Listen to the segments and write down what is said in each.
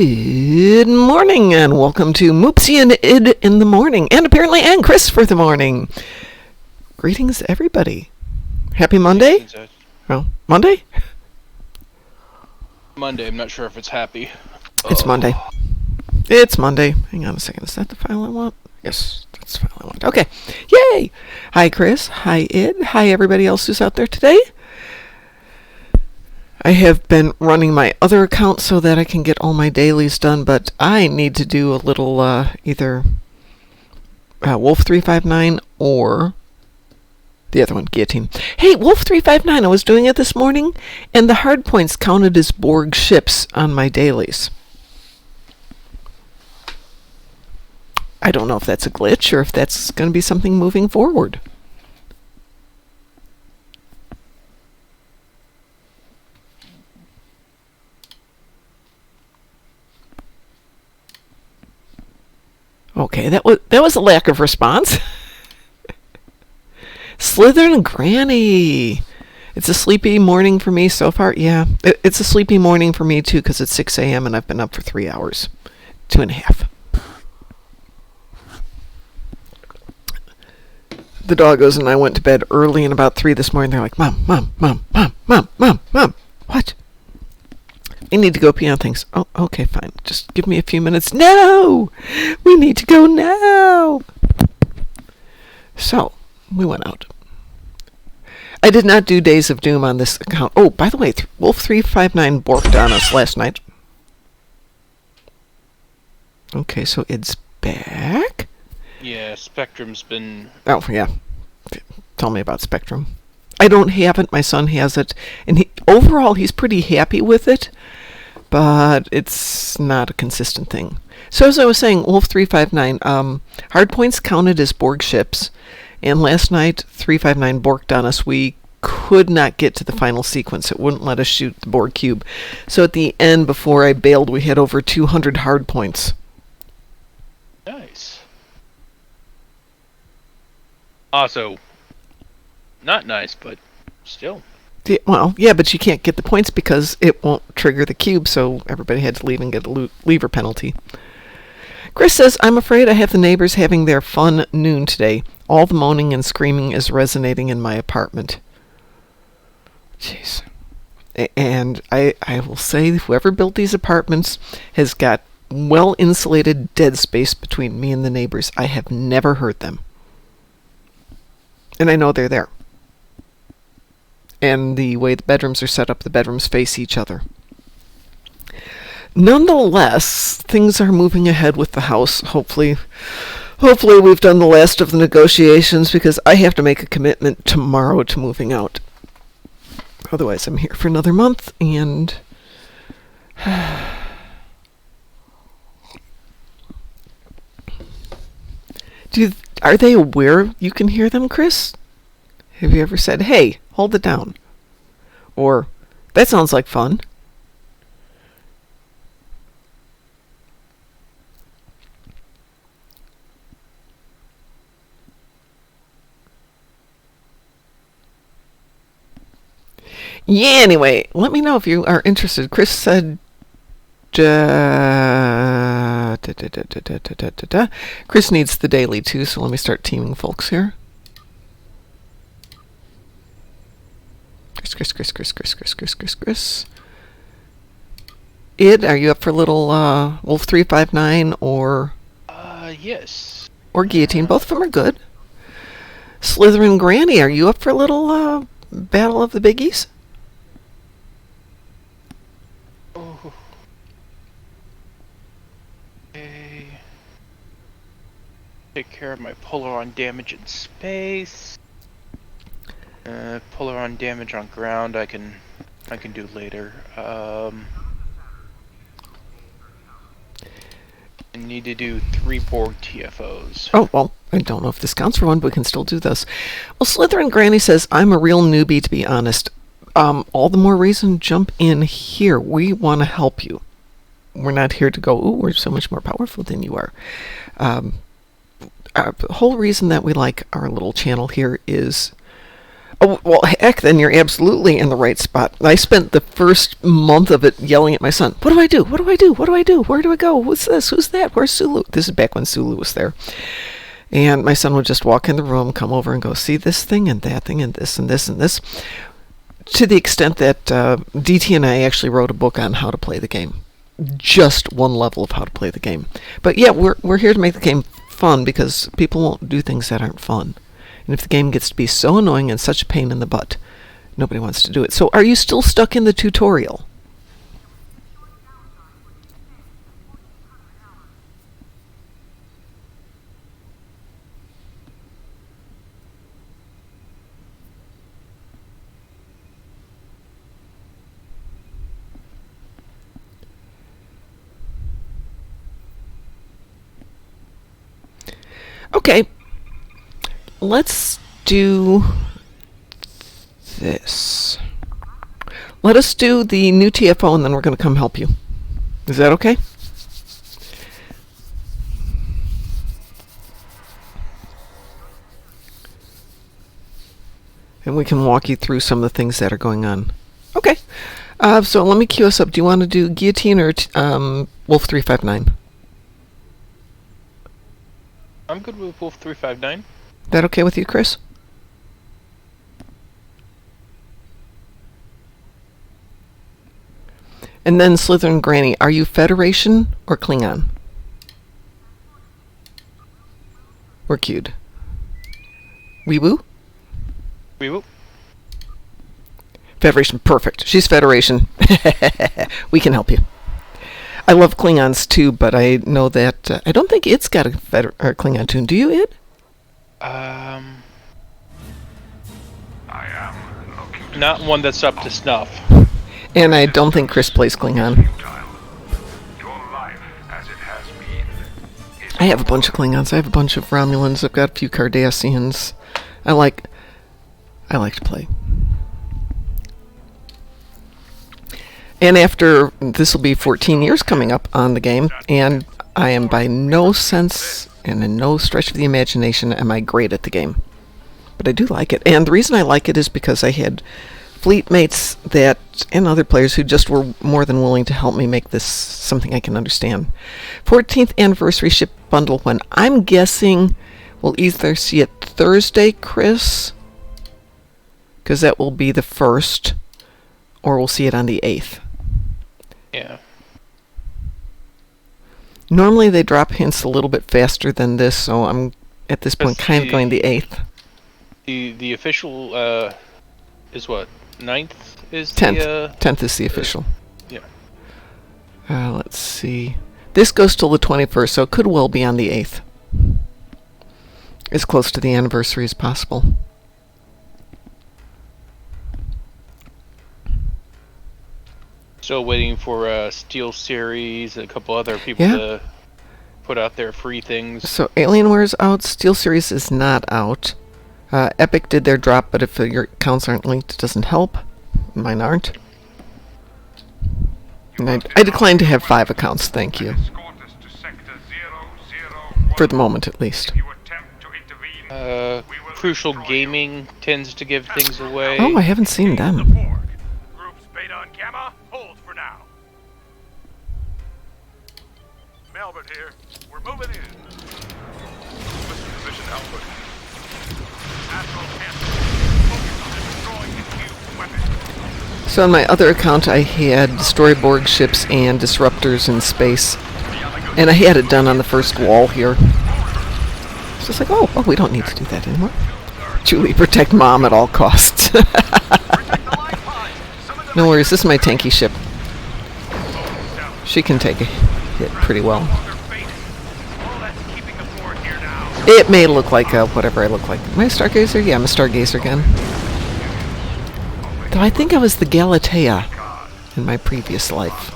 Good morning and welcome to Moopsy and Id in the morning, and apparently and Chris for the morning. Greetings everybody. Happy Monday? Well, Monday? Monday, I'm not sure if it's happy. It's Monday. It's Monday. Hang on a second, is that the file I want? Yes, that's the file I want. Okay, yay! Hi Chris, hi Id, hi everybody else who's out there today. I have been running my other account so that I can get all my dailies done, but I need to do a little either Wolf359 or the other one, Guillotine. Hey, Wolf359, I was doing it this morning, and the hard points counted as Borg ships on my dailies. I don't know if that's a glitch or if that's going to be something moving forward. Okay, that was a lack of response. Slytherin and Granny. It's a sleepy morning for me so far. Yeah, it's a sleepy morning for me too because it's 6 a.m. and I've been up for 3 hours. 2.5. The doggos and I went to bed early and about 3 this morning. They're like, Mom, what? I need to go pee on things. Oh, okay, fine. Just give me a few minutes. No! We need to go now! So, we went out. I did not do Days of Doom on this account. Oh, by the way, Wolf359 borked on us last night. Okay, so it's back? Yeah, Spectrum's been... Oh, yeah. Tell me about Spectrum. I don't have it. My son has it. And overall, he's pretty happy with it. But it's not a consistent thing. So as I was saying, Wolf359, hardpoints counted as Borg ships. And last night, 359 borked on us. We could not get to the final sequence. It wouldn't let us shoot the Borg cube. So at the end, before I bailed, we had over 200 hardpoints. Nice. Also, not nice, but still. Yeah, well, yeah, but you can't get the points because it won't trigger the cube, so everybody had to leave and get a leaver penalty. Chris says, I'm afraid I have the neighbors having their fun noon today. All the moaning and screaming is resonating in my apartment. Jeez. And I will say, whoever built these apartments has got well-insulated dead space between me and the neighbors. I have never heard them. And I know they're there. And the way the bedrooms are set up, the bedrooms face each other. Nonetheless, things are moving ahead with the house. Hopefully we've done the last of the negotiations because I have to make a commitment tomorrow to moving out. Otherwise, I'm here for another month and... Are they aware you can hear them, Chris? Have you ever said, hey, hold it down? Or, that sounds like fun. Yeah, anyway, let me know if you are interested. Chris said... Chris needs the daily too, so let me start teaming folks here. Chris. Id, are you up for a little Wolf359 or... yes. Or Guillotine? Both of them are good. Slytherin Granny, are you up for a little Battle of the Biggies? Oh. Okay. Take care of my Polaron damage in space. Polaron damage on ground I can do later. I need to do 3 Borg TFOs. Oh, well, I don't know if this counts for one, but we can still do this. Well, Slytherin Granny says, I'm a real newbie, to be honest. All the more reason, jump in here. We want to help you. We're not here to go, ooh, we're so much more powerful than you are. The whole reason that we like our little channel here is... Oh, well, heck, then you're absolutely in the right spot. I spent the first month of it yelling at my son, what do I do? What do I do? What do I do? Where do I go? What's this? Who's that? Where's Sulu? This is back when Sulu was there. And my son would just walk in the room, come over and go, see this thing and that thing and this and this and this. To the extent that DT and I actually wrote a book on how to play the game. Just one level of how to play the game. But yeah, we're here to make the game fun because people won't do things that aren't fun. And if the game gets to be so annoying and such a pain in the butt, nobody wants to do it. So are you still stuck in the tutorial? Okay. Let's do this. Let us do the new TFO and then we're going to come help you. Is that okay? And we can walk you through some of the things that are going on. Okay. So let me cue us up. Do you want to do Guillotine or Wolf 359? I'm good with Wolf 359. That okay with you, Chris? And then Slytherin Granny, are you Federation or Klingon? We're cued. Weewoo? Weewoo. Federation, perfect. She's Federation. We can help you. I love Klingons too, but I know that I don't think it's got a Klingon tune. Do you, Id? I am not one that's up to snuff. And I don't think Chris plays Klingon. I have a bunch of Klingons. I have a bunch of Romulans. I've got a few Cardassians. I like to play. And after, this will be 14 years coming up on the game, and I am by no sense and in no stretch of the imagination am I great at the game. But I do like it. And the reason I like it is because I had fleet mates that and other players who just were more than willing to help me make this something I can understand. 14th anniversary ship bundle when I'm guessing we'll either see it Thursday, Chris, because that will be the 1st, or we'll see it on the 8th. Yeah. Normally they drop hints a little bit faster than this, so I'm at this point kind of going the 8th. The official is what? 9th is 10th. 10th is the official. Yeah. Let's see. This goes till the 21st, so it could well be on the 8th. As close to the anniversary as possible. Still waiting for Steel Series and a couple other people to put out their free things. So Alienware's out. Steel Series is not out. Epic did their drop, but if your accounts aren't linked, it doesn't help. Mine aren't. And I decline to have 5 accounts, thank you. For the moment, at least. Crucial Gaming tends to give things away. Oh, I haven't seen them. Groups Beta and Gamma, hold for now. Melbert here. We're moving in. Position output. So on my other account I had Destroyborg ships and Disruptors in space. And I had it done on the first wall here. So it's like, oh, we don't need to do that anymore. Julie, protect Mom at all costs. No worries, this is my tanky ship. She can take a hit pretty well. It may look like whatever I look like. Am I a Stargazer? Yeah, I'm a Stargazer again. Though I think I was the Galatea in my previous life.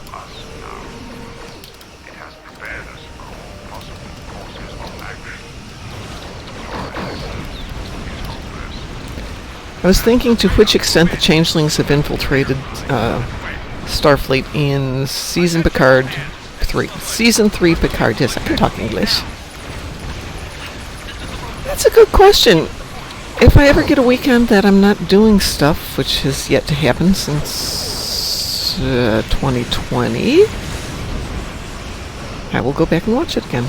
I was thinking to which extent the changelings have infiltrated Starfleet in Season Picard 3. Season 3 Picard. Yes, I can talk English. That's a good question. if I ever get a weekend that I'm not doing stuff, which has yet to happen since 2020, I will go back and watch it again.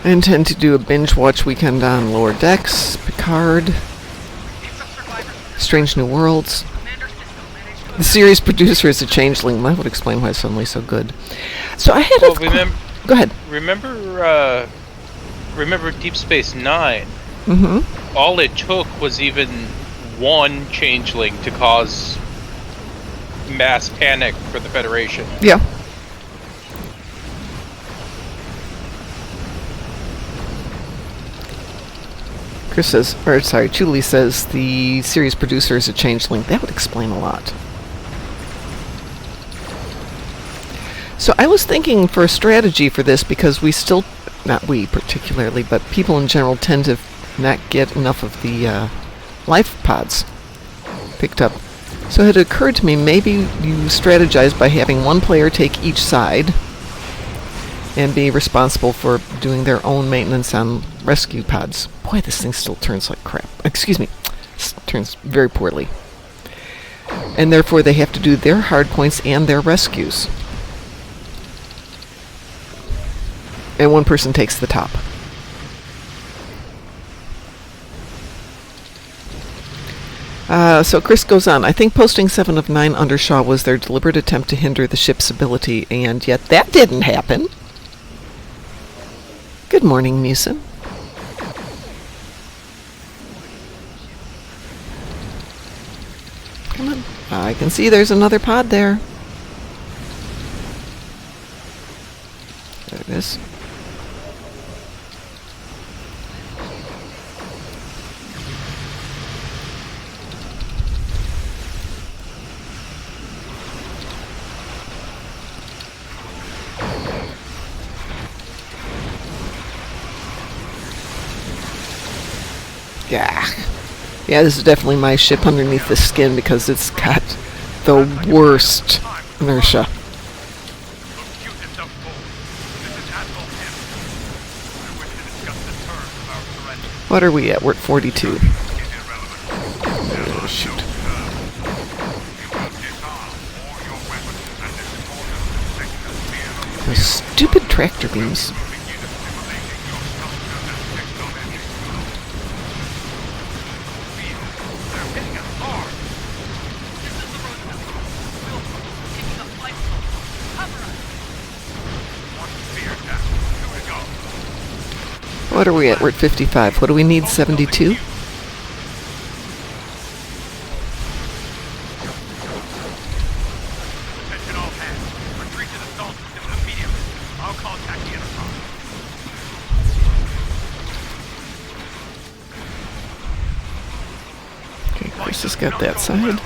I intend to do a binge watch weekend on Lower Decks, Picard, Strange New Worlds. The series producer is a changeling. That would explain why it's suddenly so good. So I had go ahead. Remember Deep Space Nine? Mm-hmm. All it took was even one changeling to cause mass panic for the Federation. Yeah. Chris says, Julie says the series producer is a changeling. That would explain a lot. So I was thinking for a strategy for this, because we still, not we particularly, but people in general tend to not get enough of the life pods picked up. So it occurred to me, maybe you strategize by having one player take each side and be responsible for doing their own maintenance on rescue pods. Boy, this thing still turns like crap. Excuse me. Turns very poorly. And therefore they have to do their hard points and their rescues. And one person takes the top. So Chris goes on. I think posting 7 of 9 under Shaw was their deliberate attempt to hinder the ship's ability, and yet that didn't happen. Good morning, Musin. Come on. I can see there's another pod there. There it is. Yeah, this is definitely my ship underneath the skin because it's got the worst inertia. What are we at? We're at 42. Oh, shoot. Those stupid tractor beams. What are we at? We're at 55. What do we need? 72? Okay, Chris has got that side.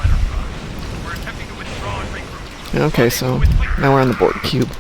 Okay, so now we're on the board cube.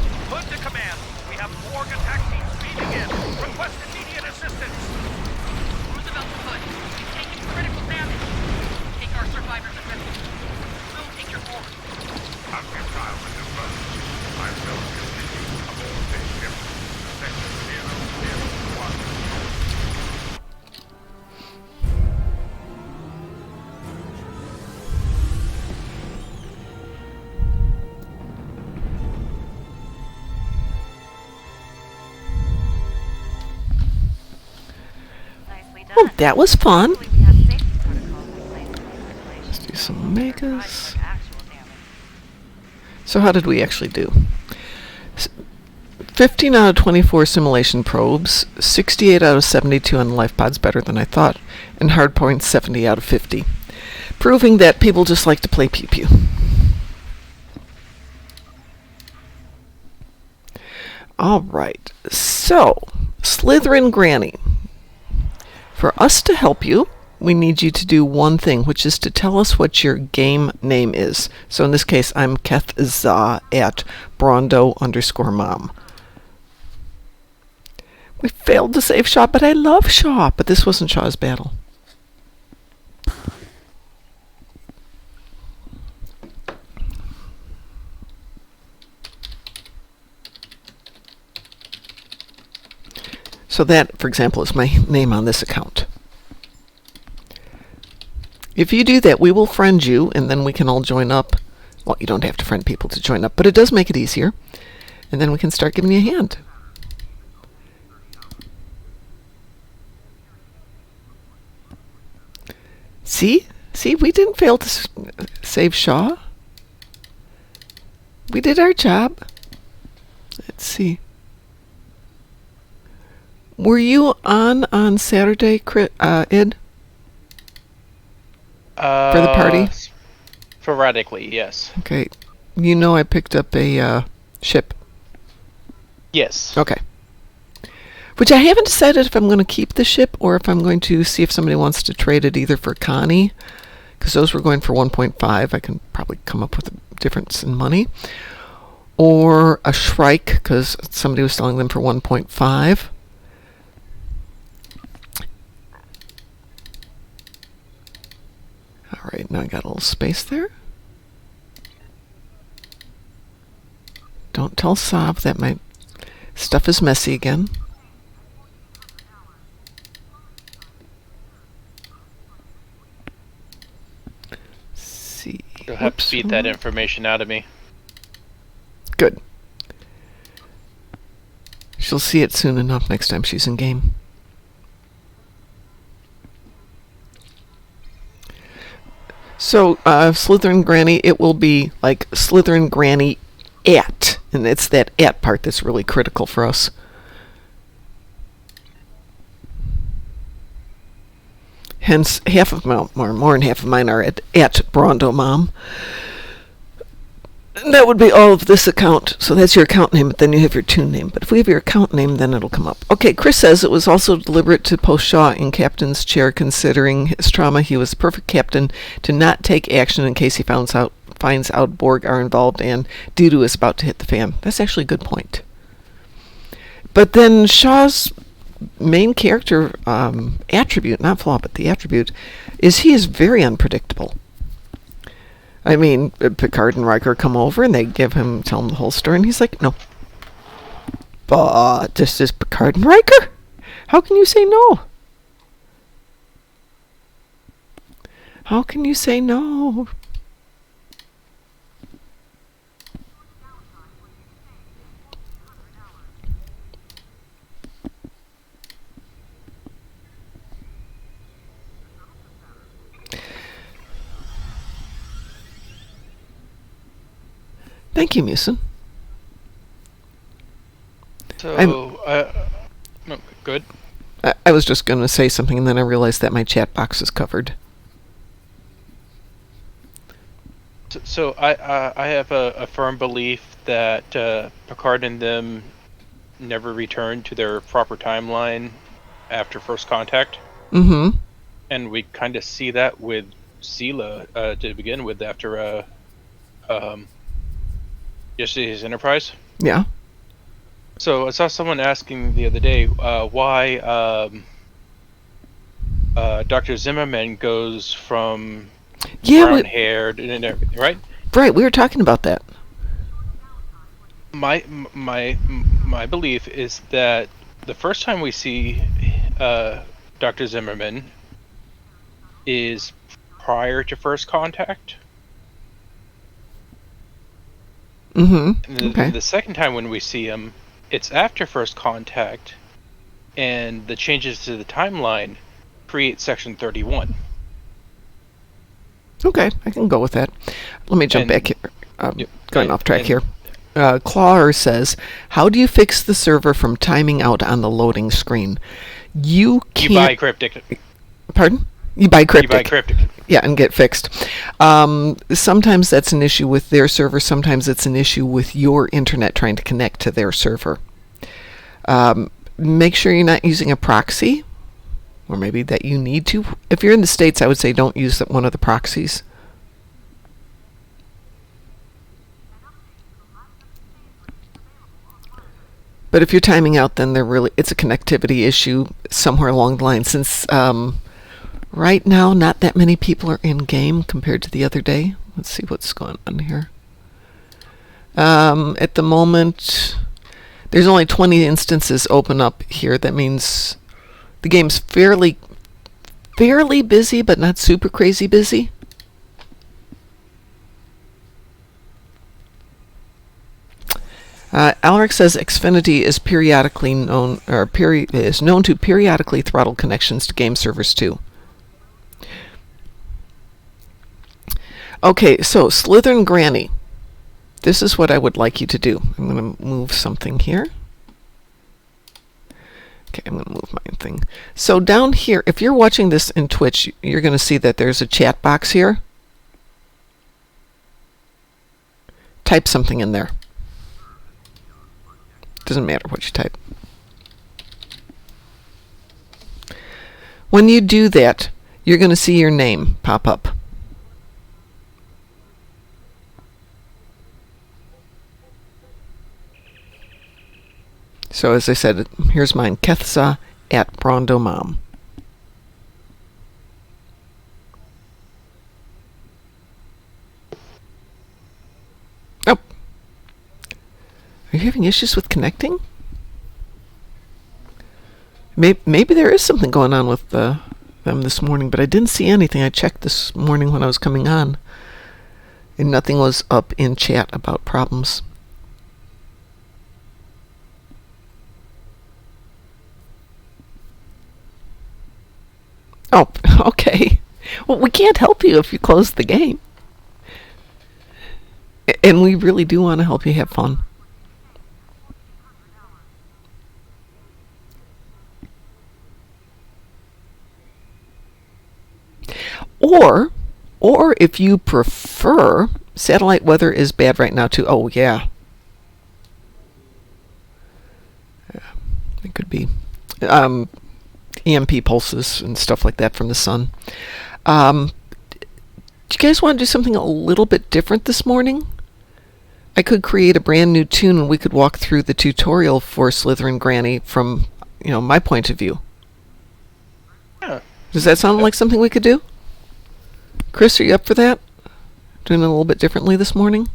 Oh, that was fun. Let's do some megas. So how did we actually do? 15 out of 24 simulation probes, 68 out of 72 on the life pods, better than I thought, and hard points 70 out of 50. Proving that people just like to play pew-pew. Alright, so, Slytherin Granny. For us to help you, we need you to do one thing, which is to tell us what your game name is. So in this case, I'm Keth Za at Brondo_mom. We failed to save Shaw, but I love Shaw. But this wasn't Shaw's battle. So that, for example, is my name on this account. If you do that, we will friend you, and then we can all join up. Well, you don't have to friend people to join up, but it does make it easier. And then we can start giving you a hand. See? See, we didn't fail to save Shaw. We did our job. Let's see. Were you on Saturday, Ed? For the party? Sporadically, yes. Okay. You know I picked up a ship. Yes. Okay. Which I haven't decided if I'm going to keep the ship or if I'm going to see if somebody wants to trade it either for Connie, because those were going for 1.5. I can probably come up with a difference in money. Or a Shrike, because somebody was selling them for 1.5. All right, now I got a little space there. Don't tell Sav that my stuff is messy again. See. You'll have to beat that information out of me. Good. She'll see it soon enough next time she's in game. So, Slytherin Granny, it will be like Slytherin Granny at. And it's that at part that's really critical for us. Hence, half of more than half of mine are at Brondo Mom. And that would be all of this account. So that's your account name, but then you have your tune name. But if we have your account name, then it'll come up. Okay, Chris says it was also deliberate to post Shaw in captain's chair. Considering his trauma, he was the perfect captain to not take action in case he finds out Borg are involved and doo-doo is about to hit the fan. That's actually a good point. But then Shaw's main character attribute, not flaw, but the attribute, is he is very unpredictable. I mean, Picard and Riker come over and they tell him the whole story, and he's like, no. But this is Picard and Riker? How can you say no? How can you say no? Thank you, Musin. So, good. I was just going to say something, and then I realized that my chat box is covered. So I have a firm belief that Picard and them never returned to their proper timeline after first contact. Mm-hmm. And we kind of see that with Sela to begin with after yesterday's Enterprise. Yeah. So I saw someone asking the other day why Dr. Zimmerman goes from brown-haired and everything, right? Right, we were talking about that. My belief is that the first time we see Dr. Zimmerman is prior to first contact. Mm-hmm. Okay. The second time when we see him, it's after first contact, and the changes to the timeline create Section 31. Okay, I can go with that. Let me jump back here. Going off track here. Clawer says, how do you fix the server from timing out on the loading screen? You can't... You buy cryptic. Pardon? You buy cryptic. You buy cryptic. Yeah, and get fixed. Sometimes that's an issue with their server. Sometimes it's an issue with your internet trying to connect to their server. Make sure you're not using a proxy, or maybe that you need to. If you're in the States, I would say don't use one of the proxies. But if you're timing out, then it's a connectivity issue somewhere along the line. Since right now, not that many people are in game compared to the other day. Let's see what's going on here. At the moment, There's only 20 instances open up here. That means the game's fairly busy, but not super crazy busy. Alaric says Xfinity is known to periodically throttle connections to game servers too. Okay, so Slytherin Granny. This is what I would like you to do. I'm going to move something here. Okay, I'm going to move my thing. So down here, if you're watching this in Twitch, you're going to see that there's a chat box here. Type something in there. Doesn't matter what you type. When you do that, you're going to see your name pop up. So as I said, here's mine, Kethza at Brondomom. Oh. Are you having issues with connecting? Maybe there is something going on with them this morning, but I didn't see anything. I checked this morning when I was coming on, and nothing was up in chat about problems. Oh, okay. Well, we can't help you if you close the game. And we really do want to help you have fun. Or if you prefer, satellite weather is bad right now too. Oh, yeah. It could be. EMP pulses and stuff like that from the sun. Do you guys want to do something a little bit different this morning? I could create a brand new tune and we could walk through the tutorial for Slytherin Granny from, my point of view. Yeah. Does that sound like something we could do? Chris, are you up for that? Doing it a little bit differently this morning?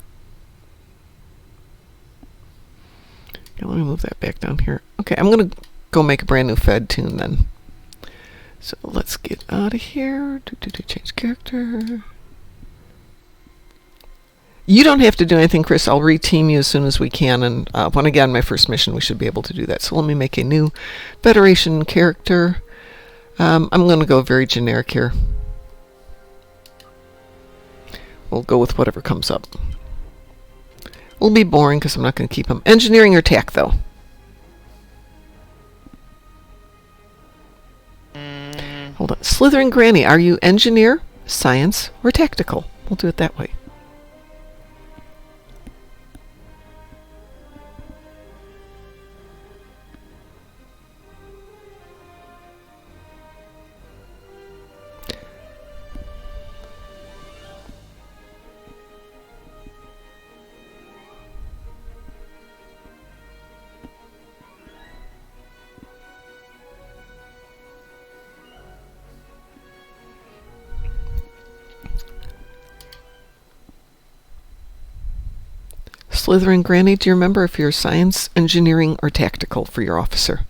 Okay, let me move that back down here. Okay, I'm going to go make a brand new Fed tune then. So let's get out of here. Change character. You don't have to do anything, Chris. I'll reteam you as soon as we can. And when I get on my first mission, we should be able to do that. So let me make a new Federation character. I'm going to go very generic here. We'll go with whatever comes up. It'll be boring because I'm not going to keep them. Engineering or tech, though? Hold on. Slytherin Granny, are you engineer, science, or tactical? We'll do it that way. Slytherin Granny, do you remember if you're science, engineering, or tactical for your officer?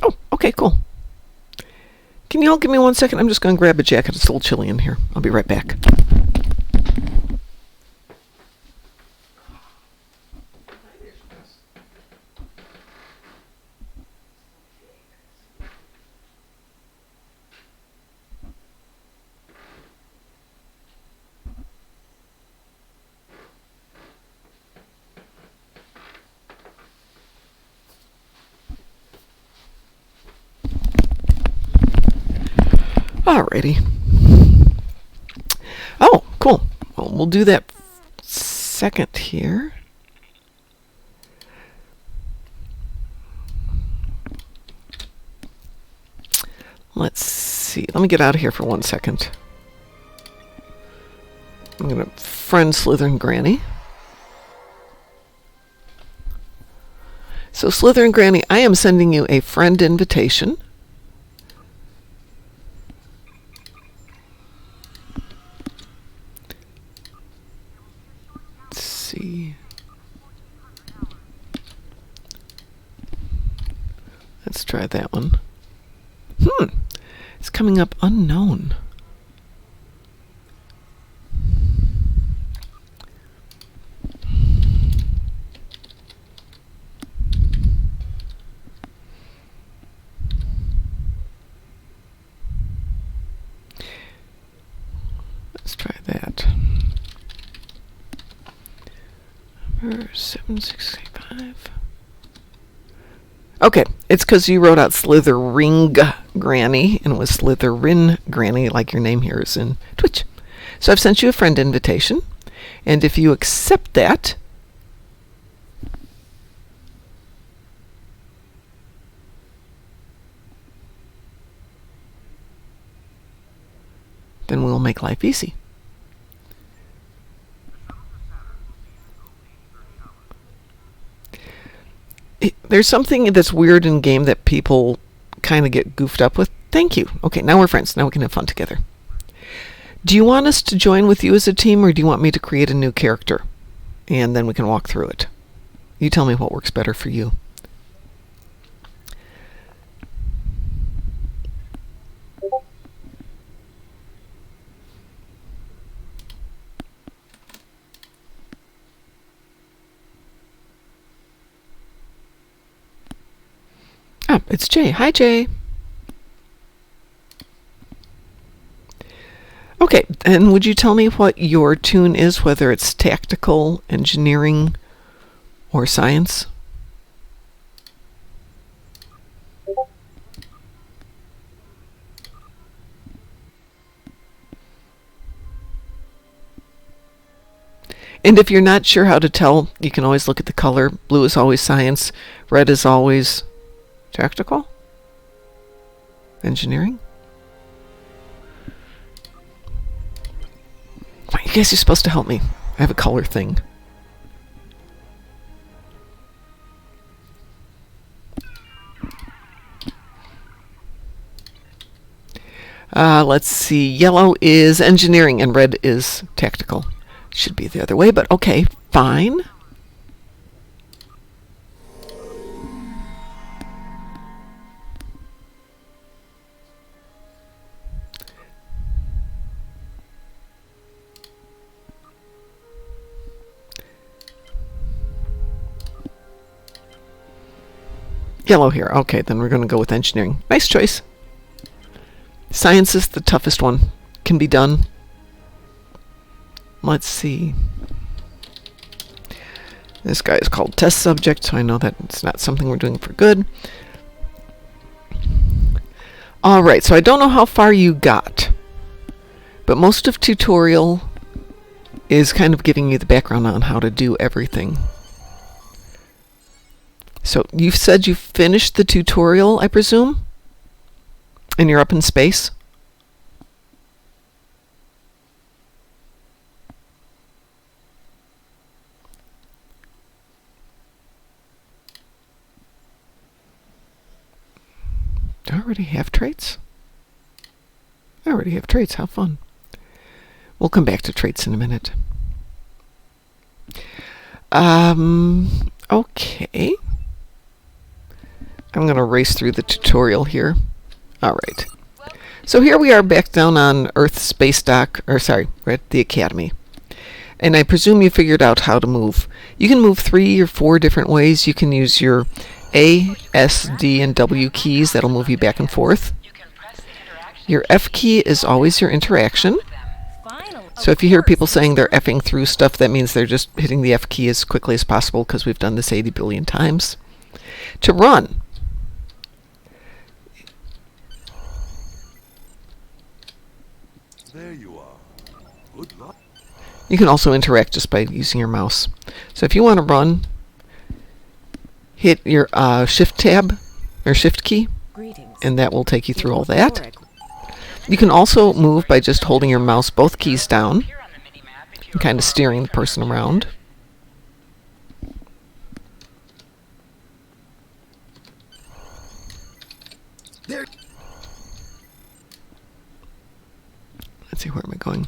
Oh, okay, cool. Can you all give me 1 second? I'm just going to grab a jacket. It's a little chilly in here. I'll be right back. Alrighty. Oh, cool. Well, we'll do that second here. Let's see. Let me get out of here for 1 second. I'm going to friend Slytherin Granny. So Slytherin Granny, I am sending you a friend invitation. see. Let's try that one. It's coming up unknown. Let's try that. Number 7685. Okay, it's because you wrote out Slithering Granny, and it was Slytherin Granny, like your name here is in Twitch. So I've sent you a friend invitation, and if you accept that, then we'll make life easy. There's something that's weird in game that people kind of get goofed up with. Thank you. Okay, now we're friends. Now we can have fun together. Do you want us to join with you as a team, or do you want me to create a new character? And then we can walk through it. You tell me what works better for you. Ah, it's Jay. Hi, Jay. Okay, and would you tell me what your tune is, whether it's tactical, engineering, or science? And if you're not sure how to tell, you can always look at the color. Blue is always science. Red is always tactical? Engineering? You guys are supposed to help me. I have a color thing. Let's see. Yellow is engineering and red is tactical. Should be the other way, but okay, fine. Yellow here. Okay, then we're going to go with engineering. Nice choice. Science is the toughest one. Can be done. Let's see. This guy is called test subject, so I know that it's not something we're doing for good. Alright, so I don't know how far you got, but most of tutorial is kind of giving you the background on how to do everything. So you've said you finished the tutorial, I presume? And you're up in space? Do I already have traits? I already have traits. How fun. We'll come back to traits in a minute. Okay. I'm going to race through the tutorial here. Alright. So here we are back down on Earth Space Dock, or sorry, we're at the Academy. And I presume you figured out how to move. You can move 3 or 4 different ways. You can use your A, S, D, and W keys. That'll move you back and forth. Your F key is always your interaction. So if you hear people saying they're effing through stuff, that means they're just hitting the F key as quickly as possible because we've done this 80 billion times. To run, there you are. Good luck. you can also interact just by using your mouse. So if you want to run, hit your Shift tab, or Shift key, and that will take you through all that. You can also move by just holding your mouse both keys down and kind of steering the person around. There. Let's see, where am I going?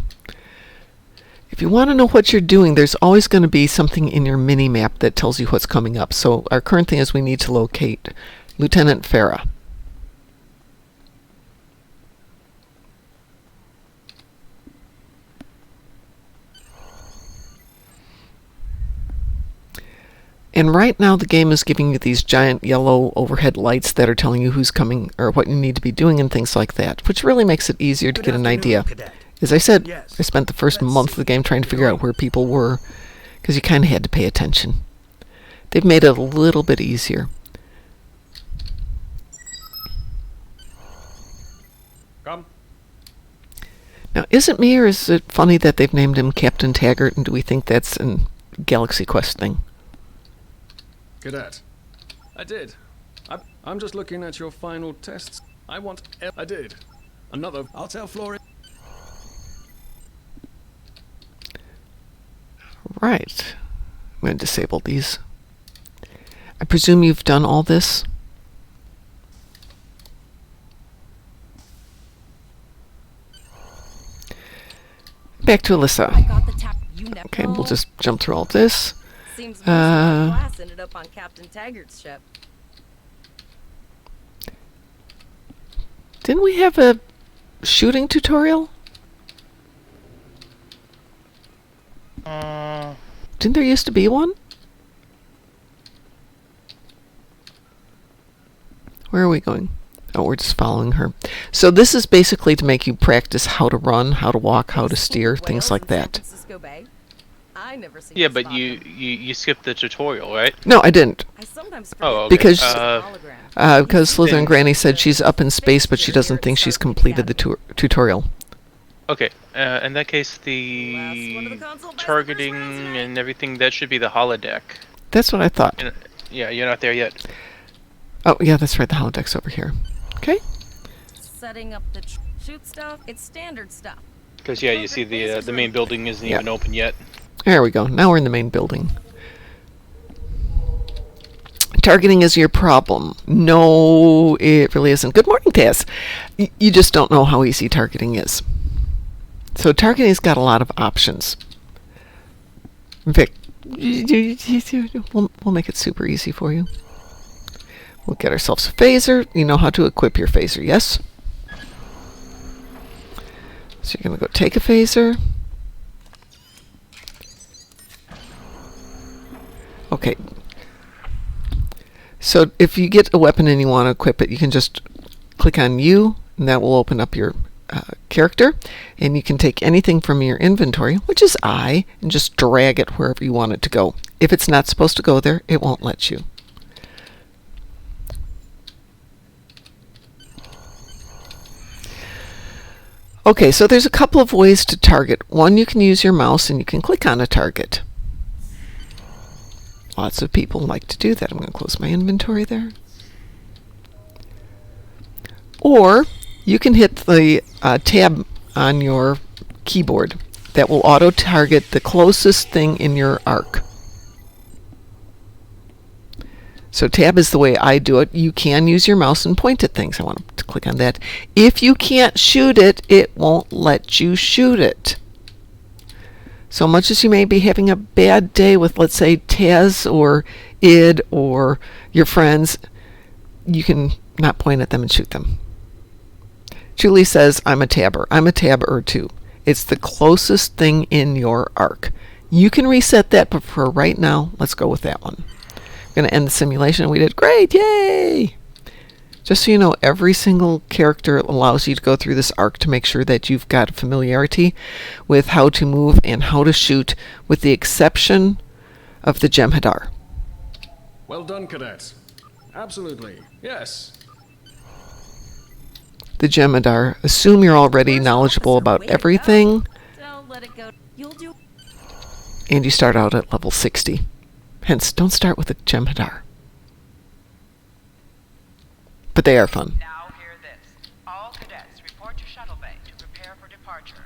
If you want to know what you're doing, there's always going to be something in your mini-map that tells you what's coming up. So our current thing is we need to locate Lieutenant Farah. And right now the game is giving you these giant yellow overhead lights that are telling you who's coming or what you need to be doing and things like that, which really makes it easier to get an idea. As I said, I spent the first month of the game trying to figure out where people were, because you kind of had to pay attention. They've made it a little bit easier. Come. Now, is it me, or is it funny that they've named him Captain Taggart, and do we think that's a Galaxy Quest thing? Cadet. I did. I'm just looking at your final tests. I did. Another. I'll tell Flora. Right. I'm going to disable these. I presume you've done all this? Back to Alyssa. Okay, we'll just jump through all this. Seems most of my class ended up on Captain Taggart's ship. Didn't we have a shooting tutorial? Didn't there used to be one? Where are we going? Oh, we're just following her. So this is basically to make you practice how to run, how to walk, how to steer, things like that. I never seen Yeah, but you skipped the tutorial, right? No, I didn't. I sometimes Oh, okay. Because because Slytherin Granny said she's up in space, but she doesn't think she's completed the tutorial. Okay, in that case, the targeting and everything, that should be the holodeck. That's what I thought. Yeah, you're not there yet. Oh, yeah, that's right. The holodeck's over here. Okay. setting up the shoot stuff, it's standard stuff. Because yeah, you see the main building isn't even open yet. There we go. Now we're in the main building. Targeting is your problem. No, it really isn't. Good morning, Taz. You just don't know how easy targeting is. So targeting's got a lot of options. In fact, we'll make it super easy for you. We'll get ourselves a phaser. You know how to equip your phaser, yes? So you're going to go take a phaser. Okay. So if you get a weapon and you want to equip it, you can just click on U, and that will open up your character. And you can take anything from your inventory, which is I, and just drag it wherever you want it to go. If it's not supposed to go there, it won't let you. Okay, so there's a couple of ways to target. One, you can use your mouse and you can click on a target. Lots of people like to do that. I'm going to close my inventory there. Or you can hit the tab on your keyboard. That will auto-target the closest thing in your arc. So tab is the way I do it. You can use your mouse and point at things. I want to click on that. If you can't shoot it, it won't let you shoot it. So much as you may be having a bad day with, let's say, Taz or Id or your friends, you can not point at them and shoot them. Julie says, I'm a tabber. I'm a tabber too. It's the closest thing in your arc. You can reset that, but for right now, let's go with that one. We're going to end the simulation. We did great. Yay! Just so you know, every single character allows you to go through this arc to make sure that you've got familiarity with how to move and how to shoot, with the exception of the Jem'Hadar. Well done, cadets. Absolutely. Yes. The Jem'Hadar. Assume you're already knowledgeable about everything. Don't let it go. You'll do. And you start out at level 60. Hence, don't start with the Jem'Hadar. But they are fun. Now hear this. All cadets report to shuttle bay to prepare for departure.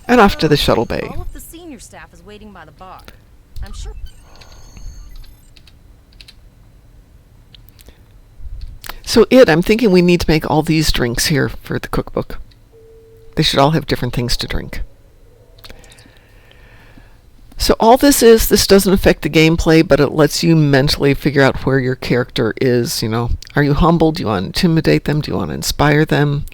And off to the shuttle bay. All of the senior staff is waiting by the bar. I'm sure. So I'm thinking we need to make all these drinks here for the cookbook. They should all have different things to drink. So all this doesn't affect the gameplay, but it lets you mentally figure out where your character is, you know. Are you humble? Do you want to intimidate them? Do you want to inspire them?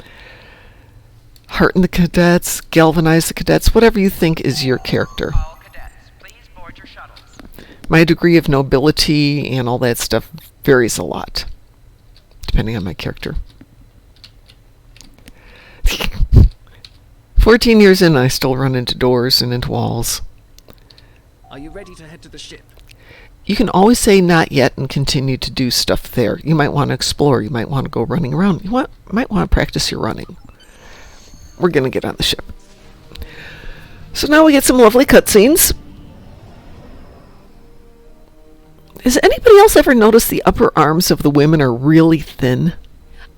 Hearten the cadets? Galvanize the cadets? Whatever you think is your character. All cadets, please board your shuttles. My degree of nobility and all that stuff varies a lot, depending on my character. 14 years in, I still run into doors and into walls. Are you ready to head to the ship? You can always say not yet and continue to do stuff there. You might want to explore. You might want to go running around. Might want to practice your running. We're going to get on the ship. So now we get some lovely cutscenes. Has anybody else ever noticed the upper arms of the women are really thin?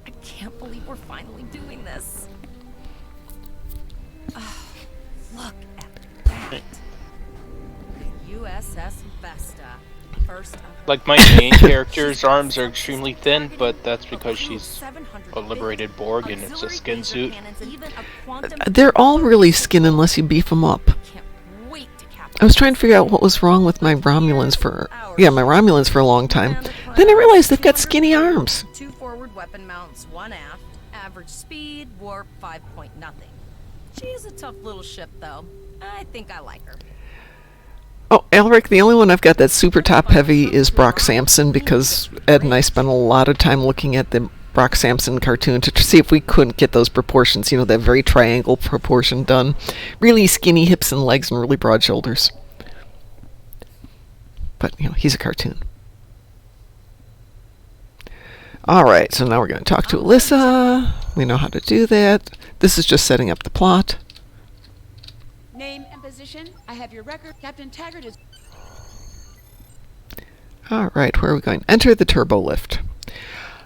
I can't believe we're finally doing this. Oh, look at that. The USS Vesta. First of Like my main character's arms are extremely thin, but that's because she's a liberated Borg and it's a skin suit. They're all really skin unless you beef them up. Can't wait to capture I was trying to figure out what was wrong with my Romulans for a long time. Then I realized they've got skinny arms. 2 forward weapon mounts, 1 aft. Average speed, warp 5 point nothing. She's a tough little ship, though. I think I like her. Oh, Alric, the only one I've got that's super top heavy is Brock Sampson, because Ed and I spent a lot of time looking at the Brock Sampson cartoon to see if we couldn't get those proportions, you know, that very triangle proportion done. Really skinny hips and legs and really broad shoulders. But, you know, he's a cartoon. Alright, so now we're going to talk to Alyssa. We know how to do that. This is just setting up the plot. Name and position. I have your record. Captain Taggart is... Alright, where are we going? Enter the turbo lift.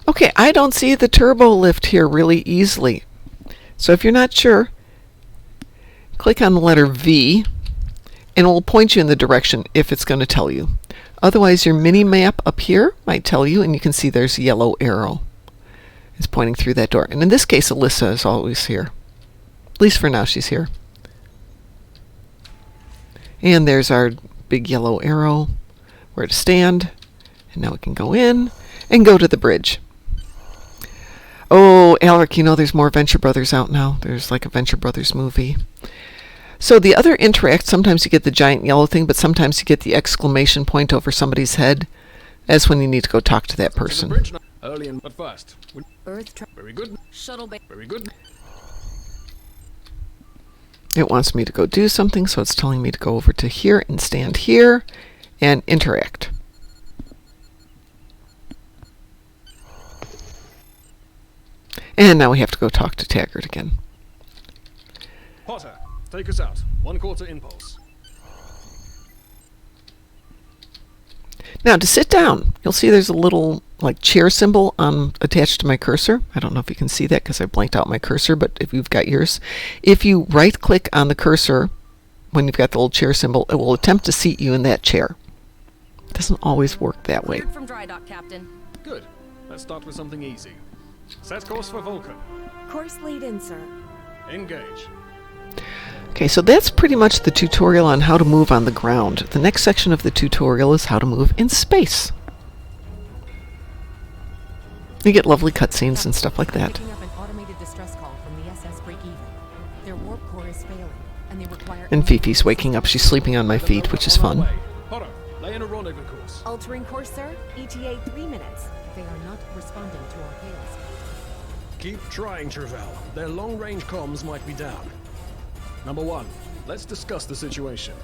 Okay, I don't see the turbo lift here really easily. So if you're not sure, click on the letter V, and it will point you in the direction if it's going to tell you. Otherwise, your mini-map up here might tell you, and you can see there's a yellow arrow. It's pointing through that door. And in this case, Alyssa is always here. At least for now, she's here. And there's our big yellow arrow, where to stand. And now we can go in and go to the bridge. Oh, Alric, you know there's more Venture Brothers out now. There's like a Venture Brothers movie. So the other interact, sometimes you get the giant yellow thing, but sometimes you get the exclamation point over somebody's head. That's when you need to go talk to that person. Early and but fast. Earth Very good. shuttle bay. Very good. It wants me to go do something, so it's telling me to go over to here and stand here and interact. And now we have to go talk to Taggart again. Potter, take us out. 1/4 impulse. Now to sit down, you'll see there's a little like chair symbol attached to my cursor. I don't know if you can see that because I blanked out my cursor, but if you've got yours, if you right click on the cursor when you've got the little chair symbol, it will attempt to seat you in that chair. It doesn't always work that way. Cleared from dry dock, Captain. Good. Let's start with something easy. Set course for Vulcan. Course laid in, sir. Engage. Okay, so that's pretty much the tutorial on how to move on the ground. The next section of the tutorial is how to move in space. You get lovely cutscenes and stuff like that. Picking up an automated distress call from the SS Break-Even. Their warp core is failing, and they require... And Fifi's waking up. She's sleeping on my feet, which is fun. Potter, lay in a rendezvous course. Altering course, sir. ETA 3 minutes. They are not responding to our hails. Keep trying, Travell. Their long-range comms might be down. Number 1, let's discuss the situation.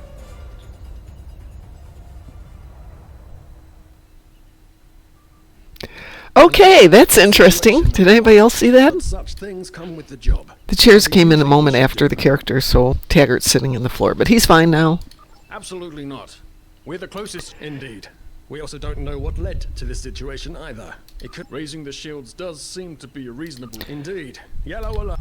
Okay, that's interesting. Did anybody else see that? Such things come with the job. The chairs came in a moment after the character, so Taggart's sitting on the floor, but he's fine now. Absolutely not. We're the closest, indeed. We also don't know what led to this situation either. It could... Raising the shields does seem to be a reasonable... Indeed. Yellow alert.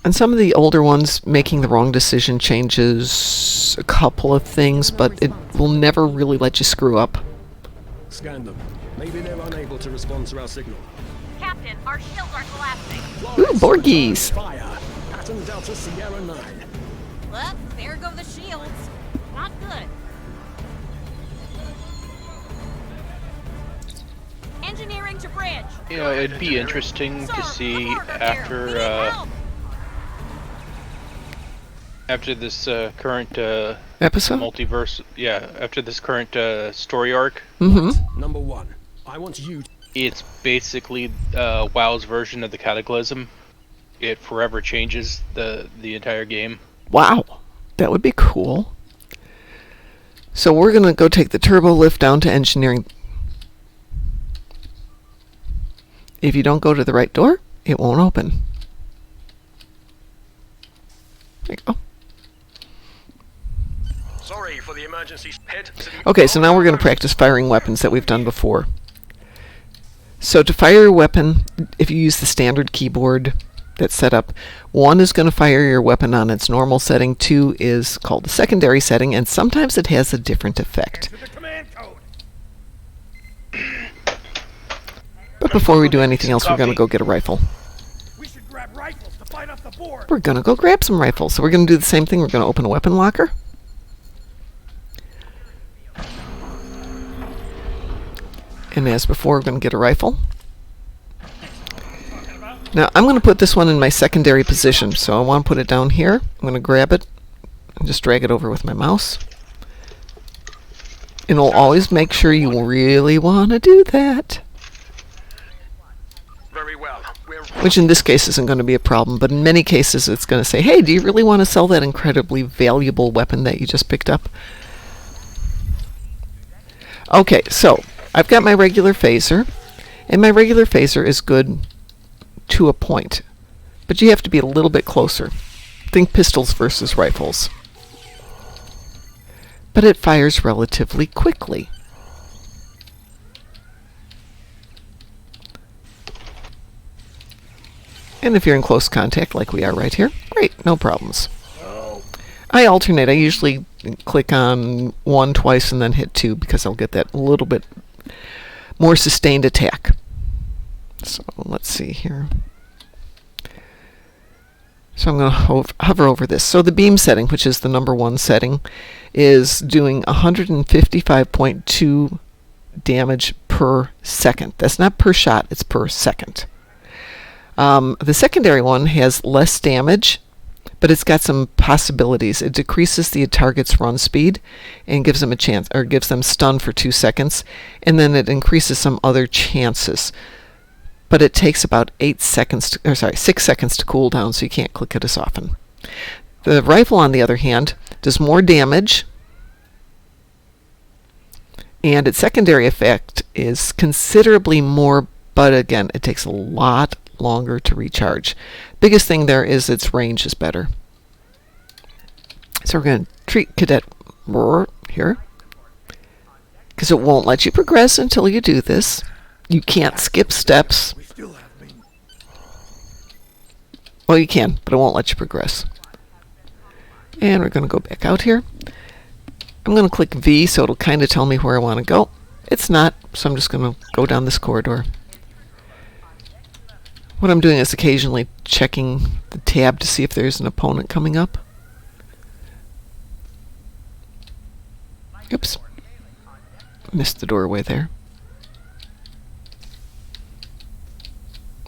And some of the older ones, making the wrong decision changes a couple of things, but it will never really let you screw up. Scan them. Maybe they're unable to respond to our signal. Captain, our shields are collapsing. Ooh, Borgies. Fire. Pattern Delta Sierra 9. Well, there go the shields. Not good. Engineering to bridge. You know, it'd be interesting to see after this current Episode? multiverse. Yeah, after this current story arc. Mm-hmm. Number 1. I want you to... It's basically WoW's version of the Cataclysm. It forever changes the entire game. Wow. That would be cool. So we're going to go take the turbo lift down to engineering. If you don't go to the right door, it won't open. There you go. Sorry for the emergency. Head to the... Okay, so now we're going to practice firing weapons that we've done before. So to fire your weapon, if you use the standard keyboard that's set up, 1 is going to fire your weapon on its normal setting, 2 is called the secondary setting, and sometimes it has a different effect. Enter the command code. But before we do anything else, we're going to go get a rifle. We should grab rifles to fight off the board. We're going to go grab some rifles. So we're going to do the same thing. We're going to open a weapon locker. And as before, we're going to get a rifle. Now, I'm going to put this one in my secondary position. So I want to put it down here. I'm going to grab it and just drag it over with my mouse. And it'll always make sure you really want to do that. Very well. Which in this case isn't going to be a problem, but in many cases it's going to say, hey, do you really want to sell that incredibly valuable weapon that you just picked up? Okay, so I've got my regular phaser, and my regular phaser is good to a point, but you have to be a little bit closer. Think pistols versus rifles. But it fires relatively quickly. And if you're in close contact, like we are right here, great, no problems. I alternate. I usually click on 1 twice and then hit 2 because I'll get that little bit more sustained attack. So let's see here. So I'm going to hover over this. So the beam setting, which is the number 1 setting, is doing 155.2 damage per second. That's not per shot, it's per second. The secondary one has less damage, but it's got some possibilities. It decreases the target's run speed and gives them a chance, or gives them stun for 2 seconds, and then it increases some other chances. But it takes about 6 seconds to cool down, so you can't click it as often. The rifle, on the other hand, does more damage, and its secondary effect is considerably more, but again, it takes a lot longer to recharge. Biggest thing there is its range is better. So we're going to treat Cadet here, because it won't let you progress until you do this. You can't skip steps. We still have me. Well, you can, but it won't let you progress. And we're going to go back out here. I'm going to click V, so it'll kind of tell me where I want to go. It's not, so I'm just going to go down this corridor. What I'm doing is occasionally checking the tab to see if there's an opponent coming up. Oops. Missed the doorway there.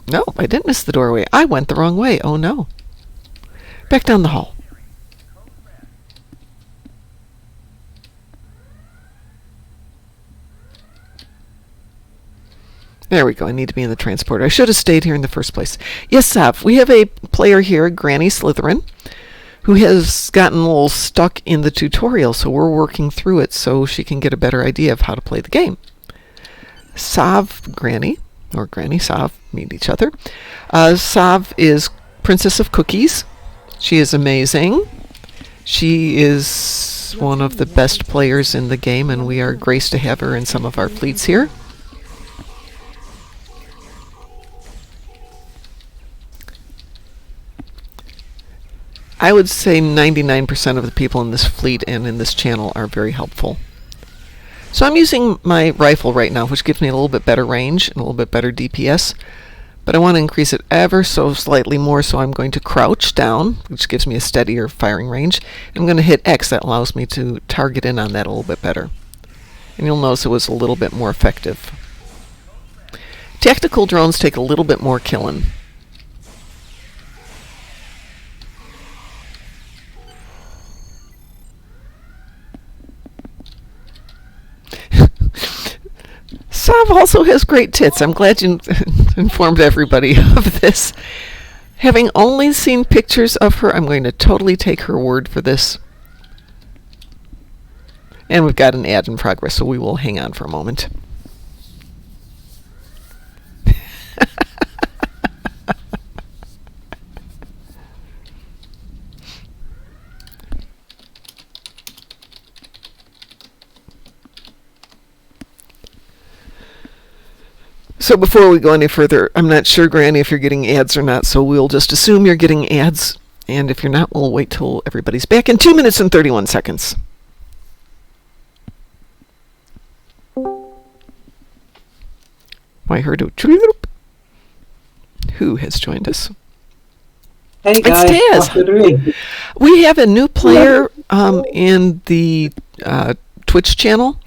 No, I didn't miss the doorway. I went the wrong way. Oh no. Back down the hall. There we go. I need to be in the transporter. I should have stayed here in the first place. Yes, Sav, we have a player here, Granny Slytherin, who has gotten a little stuck in the tutorial, so we're working through it so she can get a better idea of how to play the game. Sav, Granny, or Granny Sav, meet each other. Sav is Princess of Cookies. She is amazing. She is one of the best players in the game, and we are graced to have her in some of our fleets here. I would say 99% of the people in this fleet and in this channel are very helpful. So I'm using my rifle right now, which gives me a little bit better range and a little bit better DPS. But I want to increase it ever so slightly more, so I'm going to crouch down, which gives me a steadier firing range. I'm going to hit X. That allows me to target in on that a little bit better. And you'll notice it was a little bit more effective. Tactical drones take a little bit more killing. Sav also has great tits. I'm glad you informed everybody of this. Having only seen pictures of her, I'm going to totally take her word for this. And we've got an ad in progress, so we will hang on for a moment. So before we go any further, I'm not sure, Granny, if you're getting ads or not, so we'll just assume you're getting ads. And if you're not, we'll wait till everybody's back in 2 minutes and 31 seconds. I heard a chirp. Who has joined us? Hey guys, it's what you doing? We have a new player in the Twitch channel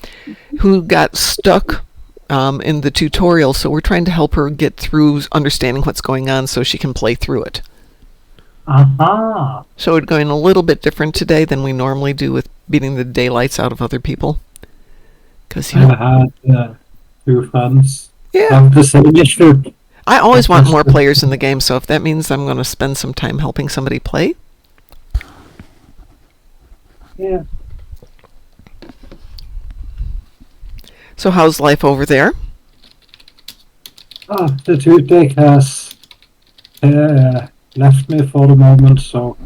who got stuck in the tutorial, so we're trying to help her get through understanding what's going on so she can play through it. Aha! So we're going a little bit different today than we normally do with beating the daylights out of other people. Because I had 2 friends yeah, have the same issue. I always want more players in the game, so if that means I'm going to spend some time helping somebody play. Yeah. So how's life over there? Oh, the toothache has left me for the moment, so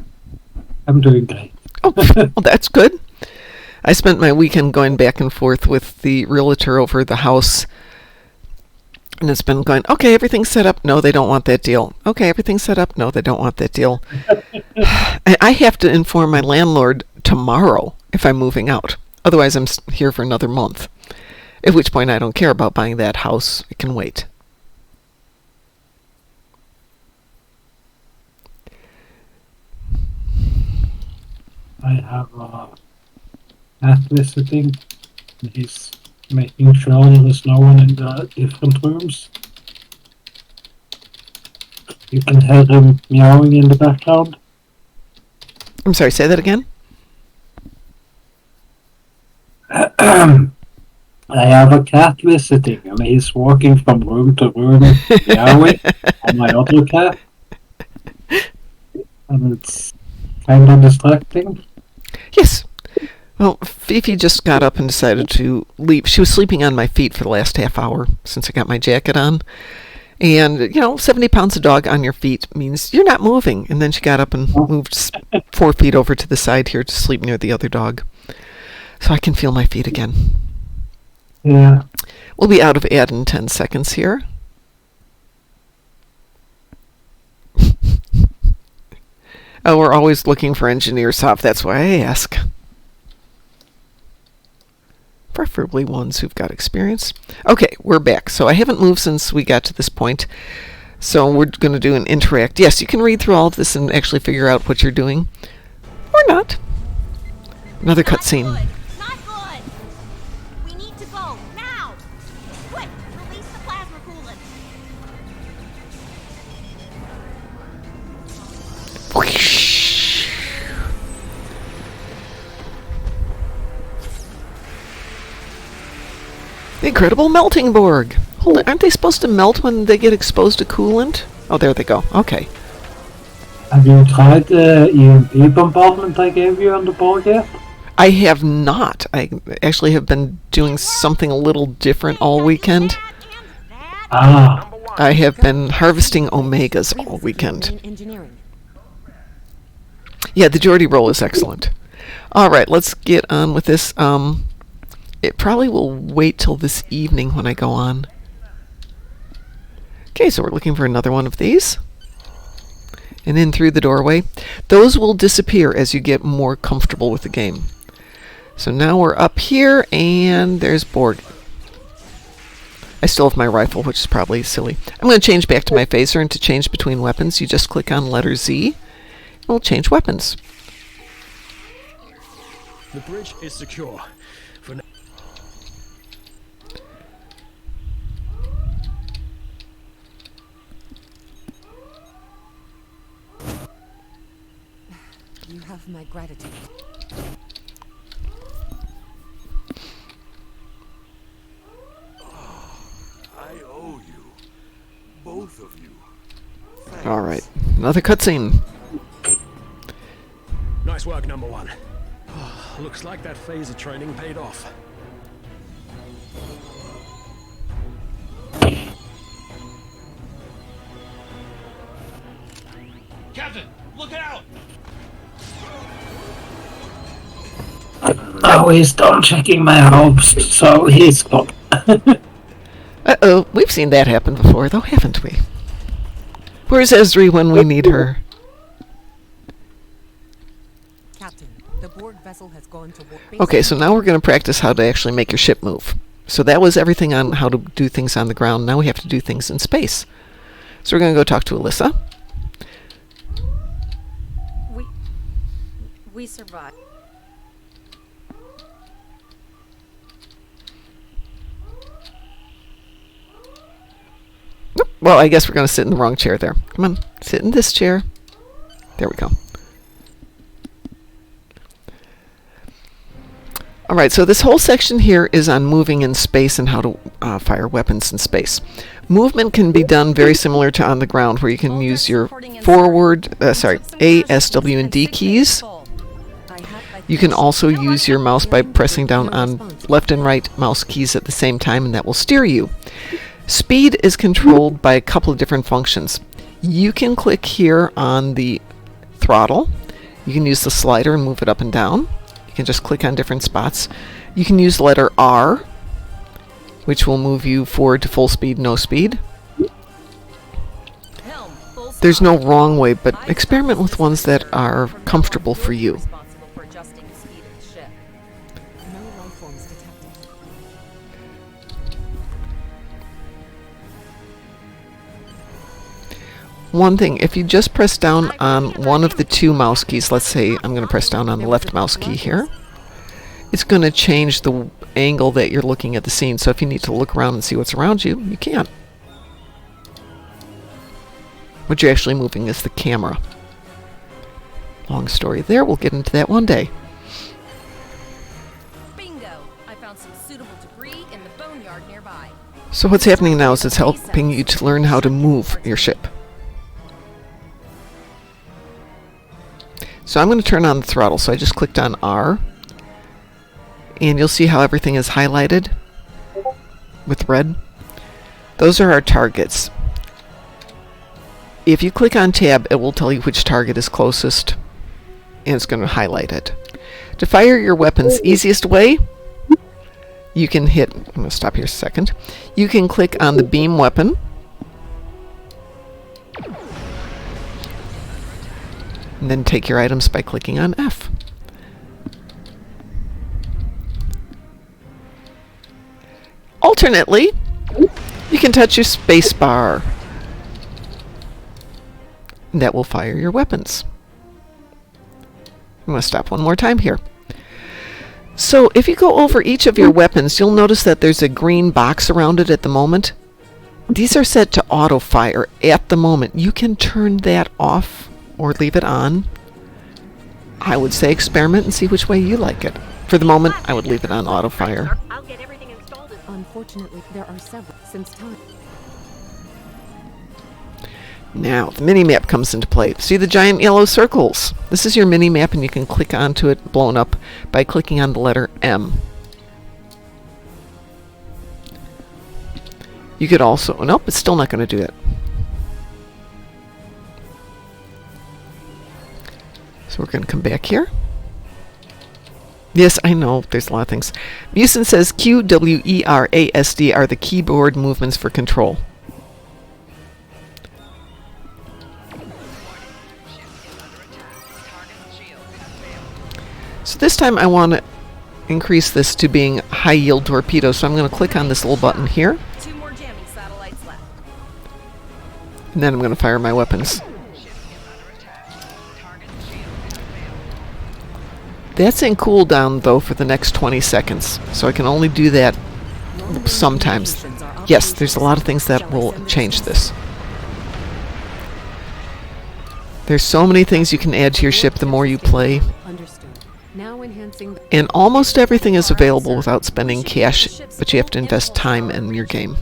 I'm doing great. Oh, well, that's good. I spent my weekend going back and forth with the realtor over the house, and it's been going, okay, everything's set up. No, they don't want that deal. Okay, everything's set up. No, they don't want that deal. I have to inform my landlord tomorrow if I'm moving out. Otherwise, I'm here for another month. At which point, I don't care about buying that house. It can wait. I have a cat visiting. He's making sure there's no one in the different rooms. You can hear him meowing in the background. I'm sorry, say that again? I have a cat visiting, and he's walking from room to room, meowing on my other cat. And it's kind of distracting. Yes. Well, Fifi just got up and decided to leave. She was sleeping on my feet for the last half hour since I got my jacket on. And, 70 pounds of dog on your feet means you're not moving. And then she got up and moved 4 feet over to the side here to sleep near the other dog. So I can feel my feet again. Yeah. We'll be out of ad in 10 seconds here. Oh, we're always looking for engineers, Sav. That's why I ask. Preferably ones who've got experience. Okay, we're back. So I haven't moved since we got to this point. So we're going to do an interact. Yes, you can read through all of this and actually figure out what you're doing. Or not. Another cutscene. Not good. We need to go now. Quick, release the plasma coolant. The incredible melting Borg. Hold on, aren't they supposed to melt when they get exposed to coolant? Oh, there they go. Okay. Have you tried the EMP bombardment I gave you on the board yet? I have not. I actually have been doing something a little different all weekend. Ah. I have been harvesting omegas all weekend. Yeah, the Geordie roll is excellent. All right, let's get on with this. It probably will wait till this evening when I go on. Okay, so we're looking for another one of these. And in through the doorway. Those will disappear as you get more comfortable with the game. So now we're up here, and there's Borg. I still have my rifle, which is probably silly. I'm going to change back to my phaser, and to change between weapons, you just click on letter Z. And we'll change weapons. The bridge is secure. For now. You have my gratitude. I owe you. Both of you. Thanks. All right, another cutscene. Nice work, number one. Looks like that phaser training paid off. Captain, look out! Oh, he's done checking my hopes, so he's got. Uh-oh, we've seen that happen before, though, haven't we? Where's Esri when we need her? Captain, the Borg vessel has gone to war. Okay, so now we're going to practice how to actually make your ship move. So that was everything on how to do things on the ground. Now we have to do things in space. So we're going to go talk to Alyssa. We survived. Nope. Well, I guess we're going to sit in the wrong chair there. Come on, sit in this chair. There we go. Alright, so this whole section here is on moving in space and how to fire weapons in space. Movement can be done very similar to on the ground, where you can use your forward, A, S, W, and D keys. You can also use your mouse by pressing down on left and right mouse keys at the same time, and that will steer you. Speed is controlled by a couple of different functions. You can click here on the throttle. You can use the slider and move it up and down. You can just click on different spots. You can use letter R, which will move you forward to full speed, no speed. There's no wrong way, but experiment with ones that are comfortable for you. One thing, if you just press down on one of the two mouse keys, let's say I'm going to press down on the left mouse key here, it's going to change the angle that you're looking at the scene. So if you need to look around and see what's around you, you can. What you're actually moving is the camera. Long story there, we'll get into that one day. Bingo! I found some suitable debris in the boneyard nearby. So what's happening now is it's helping you to learn how to move your ship. So I'm going to turn on the throttle. So I just clicked on R. And you'll see how everything is highlighted with red. Those are our targets. If you click on tab, it will tell you which target is closest, and it's going to highlight it. To fire your weapons, easiest way, you can hit, I'm going to stop here a second, you can click on the beam weapon, and then take your items by clicking on F. Alternately, you can touch your space bar. And that will fire your weapons. I'm going to stop one more time here. So if you go over each of your weapons, you'll notice that there's a green box around it at the moment. These are set to auto fire at the moment. You can turn that off or leave it on. I would say experiment and see which way you like it. For the moment, I would leave it on auto fire. I'll get everything installed. Unfortunately, there are several since time. Now, the mini-map comes into play. See the giant yellow circles? This is your mini-map, and you can click onto it, blown up, by clicking on the letter M. You could also... Nope, it's still not going to do it. So we're going to come back here. Yes, I know, there's a lot of things. Musin says Q, W, E, R, A, S, D are the keyboard movements for control. So this time I want to increase this to being high yield torpedo, so I'm going to click on this little button here. 2 more And then I'm going to fire my weapons. That's in cooldown, though, for the next 20 seconds. So I can only do that sometimes. Yes, there's a lot of things that will change this. There's so many things you can add to your ship the more you play. And almost everything is available without spending cash, but you have to invest time in your game.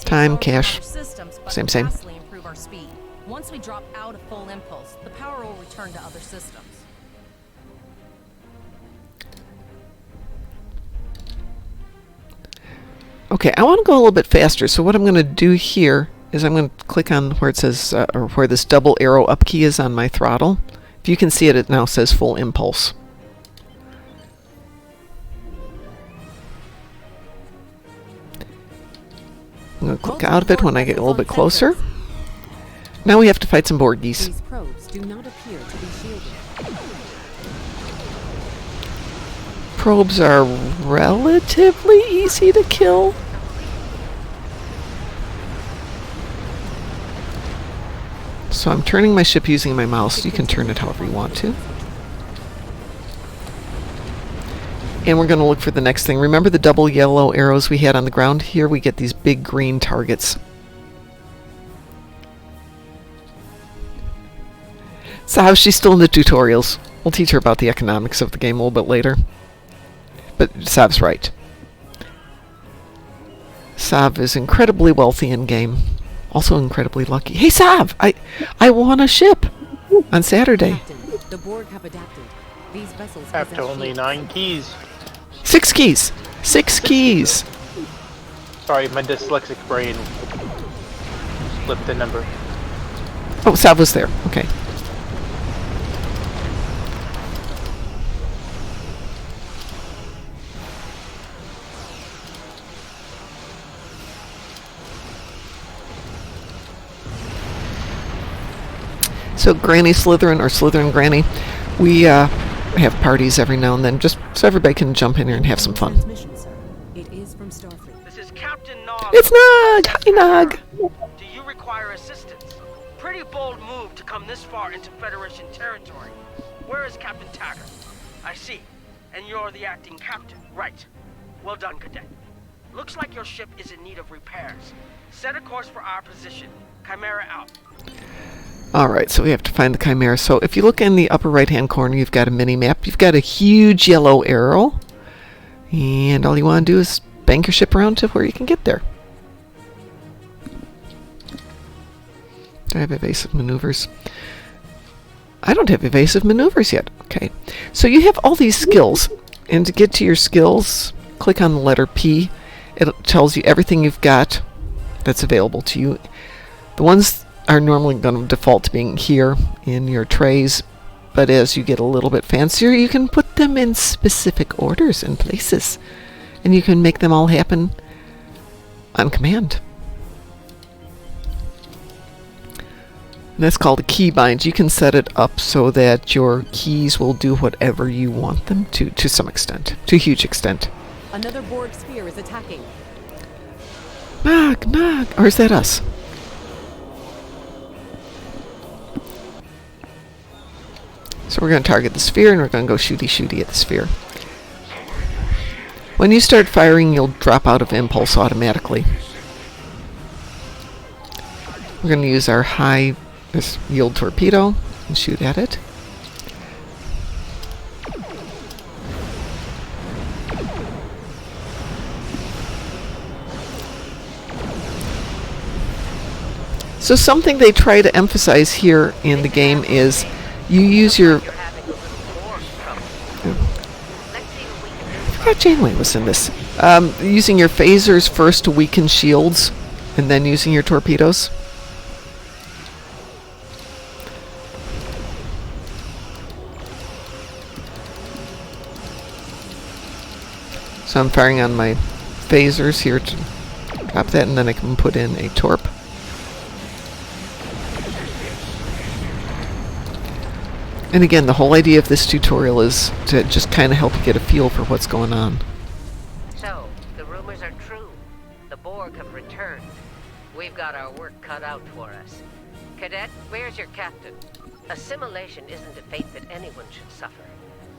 Time, cash, same. Improve our speed. Once we drop out of full impulse, the power will return to other systems. Okay, I want to go a little bit faster, so what I'm going to do here is I'm going to click on where it says, or where this double arrow up key is on my throttle. If you can see it, it now says full impulse. I'm going to click out of it when I get a little bit closer. Now we have to fight some Borgies. These probes do not appear to be shielded. Probes are relatively easy to kill. So I'm turning my ship using my mouse. You can turn it however you want to. And we're going to look for the next thing. Remember the double yellow arrows we had on the ground? Here we get these big green targets. So how's she still in the tutorials? We'll teach her about the economics of the game a little bit later. But Sav's right. Sav is incredibly wealthy in game. Also incredibly lucky. Hey Sav! I won a ship on Saturday. Captain, the Borg have adapted. These vessels After possess only shields. 9 keys. 6 keys! 6 keys! Sorry, my dyslexic brain flipped the number. Oh, Sav was there. Okay. So Granny Slytherin, or Slytherin Granny, we have parties every now and then, just so everybody can jump in here and have some fun. Transmission, sir. It is from Starfleet. This is Captain Nog. It's Nog! Hi, Nog! Do you require assistance? Pretty bold move to come this far into Federation territory. Where is Captain Taggart? I see. And you're the acting captain, right? Well done, Cadet. Looks like your ship is in need of repairs. Set a course for our position. Chimera out. Alright, so we have to find the Chimera. So if you look in the upper right-hand corner, you've got a mini-map. You've got a huge yellow arrow. And all you want to do is bank your ship around to where you can get there. Do I have evasive maneuvers? I don't have evasive maneuvers yet. Okay, so you have all these skills. And to get to your skills, click on the letter P. It tells you everything you've got that's available to you. The ones are normally going to default to being here in your trays, but as you get a little bit fancier, you can put them in specific orders and places, and you can make them all happen on command. And that's called a key bind. You can set it up so that your keys will do whatever you want them to some extent, to a huge extent. Another Borg sphere is attacking. Nog, Nog, or is that us? So we're going to target the sphere, and we're going to go shooty at the sphere. When you start firing, you'll drop out of impulse automatically. We're going to use our high yield torpedo and shoot at it. So something they try to emphasize here in the game is you use your... I forgot Janeway was in this. Using your phasers first to weaken shields, and then using your torpedoes. So I'm firing on my phasers here to drop that, and then I can put in a torp. And again, the whole idea of this tutorial is to just kind of help you get a feel for what's going on. So, the rumors are true. The Borg have returned. we've got our work cut out for us. Cadet, where's your captain? Assimilation isn't a fate that anyone should suffer.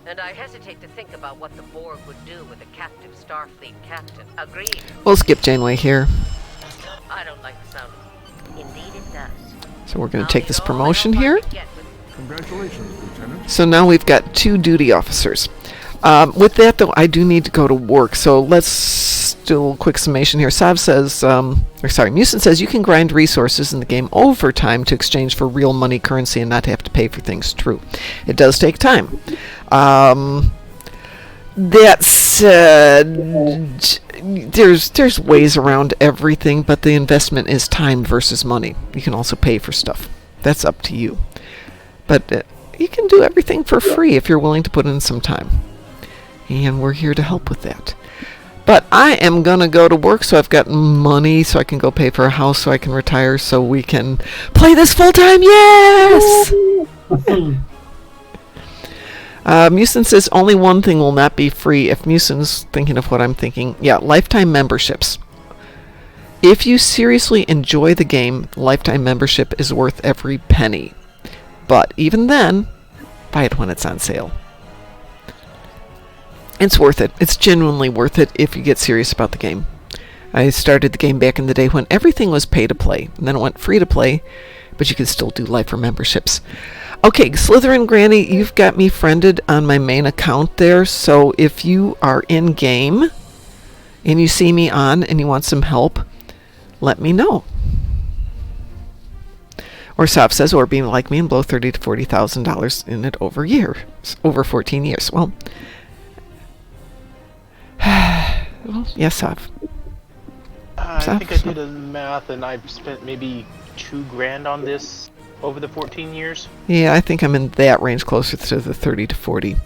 And I hesitate to think about what the Borg would do with a captive Starfleet captain. Agreed? We'll skip Janeway here. I don't like the sound of it. Indeed it does. So we're going to take this promotion here. Congratulations, Lieutenant. So now we've got 2 duty officers. With that, though, I do need to go to work. So let's do a quick summation here. Sav says, Musin says you can grind resources in the game overtime to exchange for real money currency and not have to pay for things. True. It does take time. That said, there's ways around everything, but the investment is time versus money. You can also pay for stuff. That's up to you. But you can do everything for free if you're willing to put in some time. And we're here to help with that. But I am going to go to work, so I've got money, so I can go pay for a house, so I can retire, so we can play this full-time. Yes! Musin says only one thing will not be free. If Musin's thinking of what I'm thinking, yeah, lifetime memberships. If you seriously enjoy the game, lifetime membership is worth every penny. But even then, buy it when it's on sale. It's worth it. It's genuinely worth it if you get serious about the game. I started the game back in the day when everything was pay to play, and then it went free to play, but you can still do lifer memberships. Okay, Slytherin Granny, you've got me friended on my main account there, so if you are in game and you see me on and you want some help, let me know. Or Sav says, or be like me and blow $30,000 to $40,000 in it over 14 years. Well, yes, Sav. I think I did the math, and I've spent maybe $2,000 on this over the 14 years. Yeah, I think I'm in that range, closer to the 30 to 40.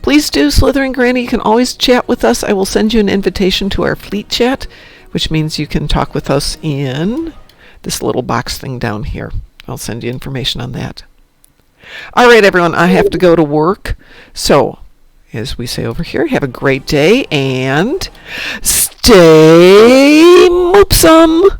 Please do, Slytherin Granny. You can always chat with us. I will send you an invitation to our fleet chat, which means you can talk with us in this little box thing down here. I'll send you information on that. All right, everyone, I have to go to work. So, as we say over here, have a great day and stay moopsome.